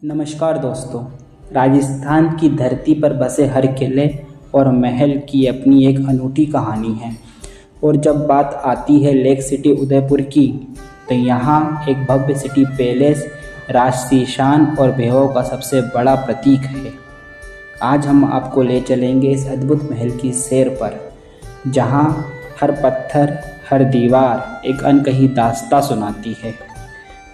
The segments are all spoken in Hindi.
नमस्कार दोस्तों। राजस्थान की धरती पर बसे हर किले और महल की अपनी एक अनूठी कहानी है। और जब बात आती है लेक सिटी उदयपुर की, तो यहाँ एक भव्य सिटी पैलेस राष्ट्रीय शान और वैभव का सबसे बड़ा प्रतीक है। आज हम आपको ले चलेंगे इस अद्भुत महल की सैर पर, जहाँ हर पत्थर, हर दीवार एक अनकही दास्तां सुनाती है,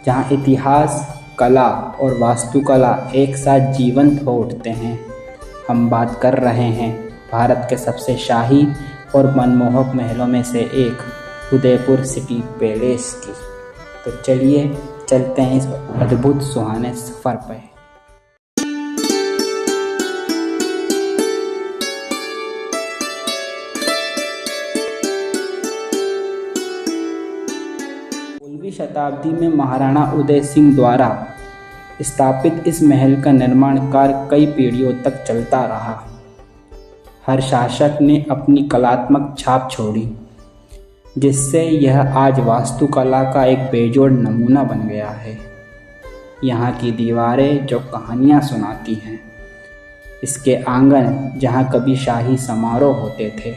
जहाँ इतिहास, कला और वास्तुकला एक साथ जीवंत हो उठते हैं। हम बात कर रहे हैं भारत के सबसे शाही और मनमोहक महलों में से एक उदयपुर सिटी पैलेस की। तो चलिए चलते हैं इस अद्भुत सुहाने सफ़र पर। शताब्दी में महाराणा उदय सिंह द्वारा स्थापित इस महल का निर्माण कार्य कई पीढ़ियों तक चलता रहा। हर शासक ने अपनी कलात्मक छाप छोड़ी, जिससे यह आज वास्तुकला का एक बेजोड़ नमूना बन गया है। यहाँ की दीवारें जो कहानियाँ सुनाती हैं, इसके आंगन जहाँ कभी शाही समारोह होते थे,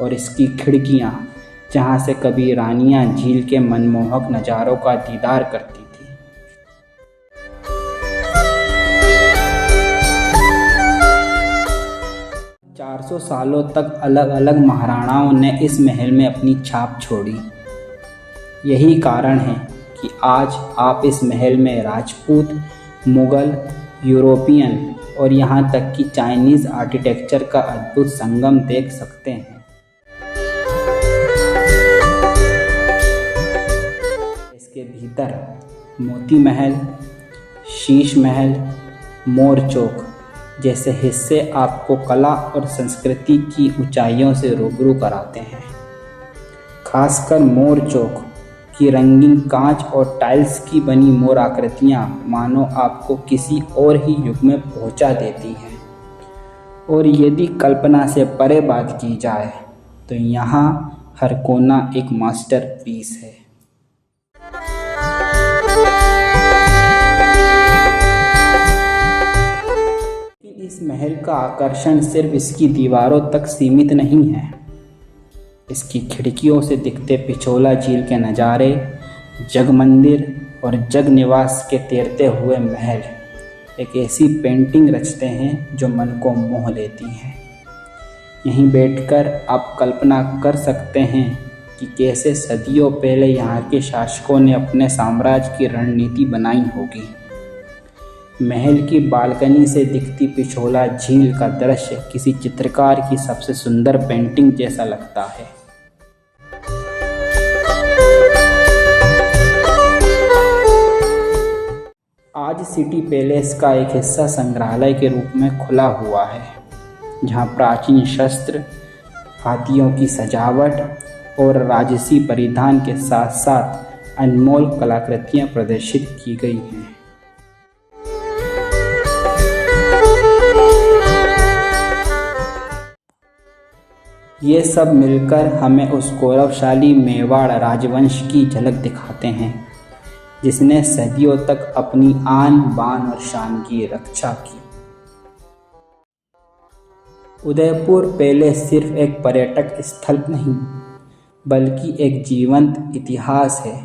और इसकी खिड़कियाँ जहाँ से कभी रानियां झील के मनमोहक नज़ारों का दीदार करती थी। चार सौ सालों तक अलग अलग महाराणाओं ने इस महल में अपनी छाप छोड़ी। यही कारण है कि आज आप इस महल में राजपूत, मुगल, यूरोपियन और यहाँ तक कि चाइनीज़ आर्किटेक्चर का अद्भुत संगम देख सकते हैं। के भीतर मोती महल, शीश महल, मोर चौक जैसे हिस्से आपको कला और संस्कृति की ऊंचाइयों से रूबरू कराते हैं। खासकर मोर चौक की रंगीन कांच और टाइल्स की बनी मोर आकृतियाँ मानो आपको किसी और ही युग में पहुँचा देती हैं। और यदि कल्पना से परे बात की जाए तो यहाँ हर कोना एक मास्टरपीस है। इस महल का आकर्षण सिर्फ इसकी दीवारों तक सीमित नहीं है। इसकी खिड़कियों से दिखते पिछोला झील के नज़ारे, जग मंदिर और जग निवास के तैरते हुए महल एक ऐसी पेंटिंग रचते हैं जो मन को मोह लेती है। यहीं बैठकर आप कल्पना कर सकते हैं कि कैसे सदियों पहले यहाँ के शासकों ने अपने साम्राज्य की रणनीति बनाई होगी। महल की बालकनी से दिखती पिछोला झील का दृश्य किसी चित्रकार की सबसे सुंदर पेंटिंग जैसा लगता है। आज सिटी पैलेस का एक हिस्सा संग्रहालय के रूप में खुला हुआ है, जहां प्राचीन शस्त्र, हाथियों की सजावट और राजसी परिधान के साथ साथ अनमोल कलाकृतियां प्रदर्शित की गई हैं। ये सब मिलकर हमें उस गौरवशाली मेवाड़ राजवंश की झलक दिखाते हैं, जिसने सदियों तक अपनी आन बान और शान की रक्षा की। उदयपुर पैलेस सिर्फ एक पर्यटक स्थल नहीं, बल्कि एक जीवंत इतिहास है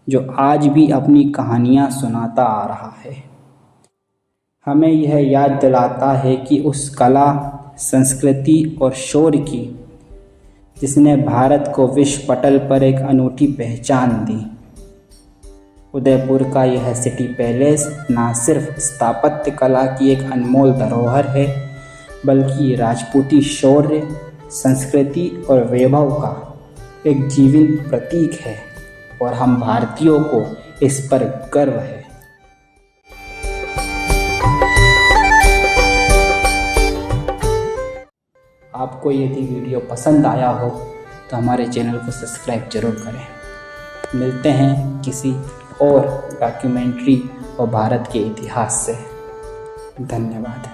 जो आज भी अपनी कहानियाँ सुनाता आ रहा है। हमें यह याद दिलाता है कि उस कला, संस्कृति और शौर्य की जिसने भारत को विश्व पटल पर एक अनूठी पहचान दी। उदयपुर का यह सिटी पैलेस न सिर्फ स्थापत्य कला की एक अनमोल धरोहर है, बल्कि राजपूती शौर्य, संस्कृति और वैभव का एक जीवंत प्रतीक है, और हम भारतीयों को इस पर गर्व है। आपको यदि वीडियो पसंद आया हो तो हमारे चैनल को सब्सक्राइब जरूर करें। मिलते हैं किसी और डॉक्यूमेंट्री और भारत के इतिहास से। धन्यवाद।